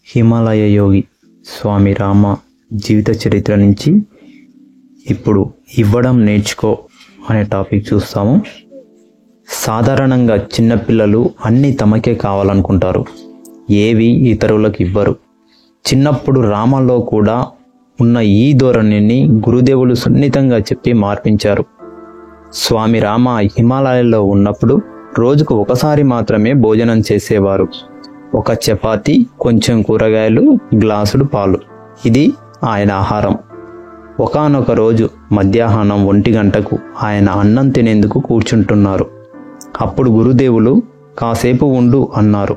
హిమాలయ యోగి స్వామి రామ జీవిత చరిత్ర నుంచి ఇప్పుడు ఇవ్వడం నేర్చుకో అనే టాపిక్ చూస్తాము. సాధారణంగా చిన్నపిల్లలు అన్నీ తమకే కావాలనుకుంటారు, ఏవి ఇతరులకు ఇవ్వరు. చిన్నప్పుడు రామలో కూడా ఉన్న ఈ ధోరణిని గురుదేవులు సున్నితంగా చెప్పి మార్పించారు. స్వామి రామ హిమాలయాల్లో ఉన్నప్పుడు రోజుకు ఒకసారి మాత్రమే భోజనం చేసేవారు. ఒక చపాతి, కొంచెం కూరగాయలు, గ్లాసుడు పాలు, ఇది ఆయన ఆహారం. ఒకానొక రోజు మధ్యాహ్నం 1 గంటకు ఆయన అన్నం తినేందుకు కూర్చుంటున్నారు. అప్పుడు గురుదేవులు కాసేపు ఉండు అన్నారు.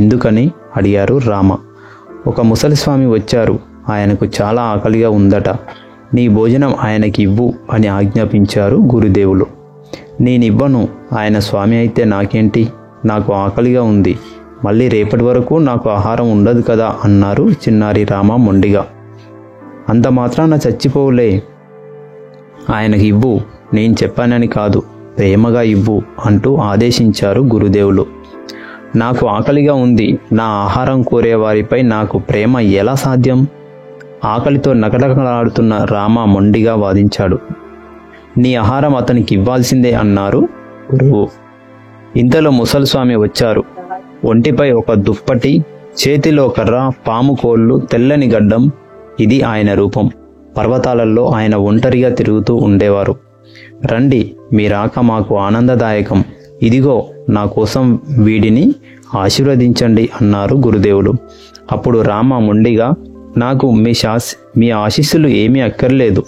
ఎందుకని అడిగారు రామ. ఒక ముసలిస్వామి వచ్చారు, ఆయనకు చాలా ఆకలిగా ఉందట, నీ భోజనం ఆయనకి ఇవ్వు అని ఆజ్ఞాపించారు గురుదేవులు. నేనివ్వను, ఆయన స్వామి అయితే నాకేంటి, నాకు ఆకలిగా ఉంది, మళ్ళీ రేపటి వరకు నాకు ఆహారం ఉండదు కదా అన్నారు చిన్నారి రామ మొండిగా. అంత మాత్రాన చచ్చిపోవులే, ఆయనకి ఇవ్వు, నేను చెప్పానని కాదు, ప్రేమగా ఇవ్వు అంటూ ఆదేశించారు గురుదేవులు. నాకు ఆకలిగా ఉంది, నా ఆహారం కోరే వారిపై నాకు ప్రేమ ఎలా సాధ్యం? ఆకలితో నకనకలాడుతున్న రామ మొండిగా వాదించాడు. నీ ఆహారం అతనికి ఇవ్వాల్సిందే అన్నారు గురువు. ఇంతలో ముసలిస్వామి వచ్చారు. ఒంటిపై ఒక దుప్పటి, చేతిలో కర్ర, పాము కోళ్ళు, తెల్లని గడ్డం, ఇది ఆయన రూపం. పర్వతాలలో ఆయన ఒంటరిగా తిరుగుతూ ఉండేవారు. రండి, మీ రాక మాకు ఆనందదాయకం, ఇదిగో నా కోసం వీడిని ఆశీర్వదించండి అన్నారు గురుదేవులు. అప్పుడు రామ మొండిగా, నాకు మీ ఆశీస్సులు ఏమీ అక్కర్లేదు,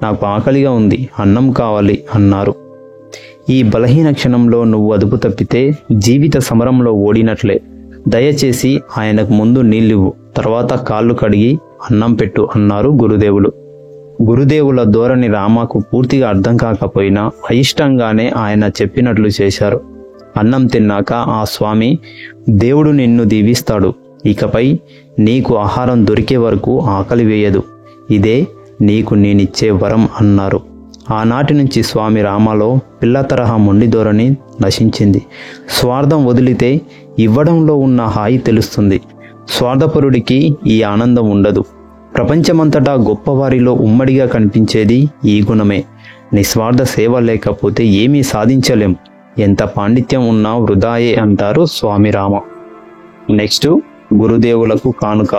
నాకు ఆకలిగా ఉంది, అన్నం కావాలి అన్నారు. ఈ బలహీన క్షణంలో నువ్వు అదుపు తప్పితే జీవిత సమరంలో ఓడినట్లే. దయచేసి ఆయనకు ముందు నీళ్ళివ్వు, తర్వాత కాళ్ళు కడిగి అన్నం పెట్టు అన్నారు గురుదేవులు. గురుదేవుల ధోరణి రామకు పూర్తిగా అర్థం కాకపోయినా అయిష్టంగానే ఆయన చెప్పినట్లు చేశారు. అన్నం తిన్నాక ఆ స్వామి, దేవుడు నిన్ను దీవిస్తాడు, ఇకపై నీకు ఆహారం దొరికే వరకు ఆకలి వేయదు, ఇదే నీకు నేనిచ్చే వరం అన్నారు. ఆనాటి నుంచి స్వామి రామలో పిల్ల తరహా మొండి ధోరణి నశించింది. స్వార్థం వదిలితే ఇవ్వడంలో ఉన్న హాయి తెలుస్తుంది. స్వార్థపరుడికి ఈ ఆనందం ఉండదు. ప్రపంచమంతటా గొప్పవారిలో ఉమ్మడిగా కనిపించేది ఈ గుణమే. నిస్వార్థ సేవ లేకపోతే ఏమీ సాధించలేం, ఎంత పాండిత్యం ఉన్నా వృధాయే అంటారు స్వామి రామ. నెక్స్ట్, గురుదేవులకు కానుక.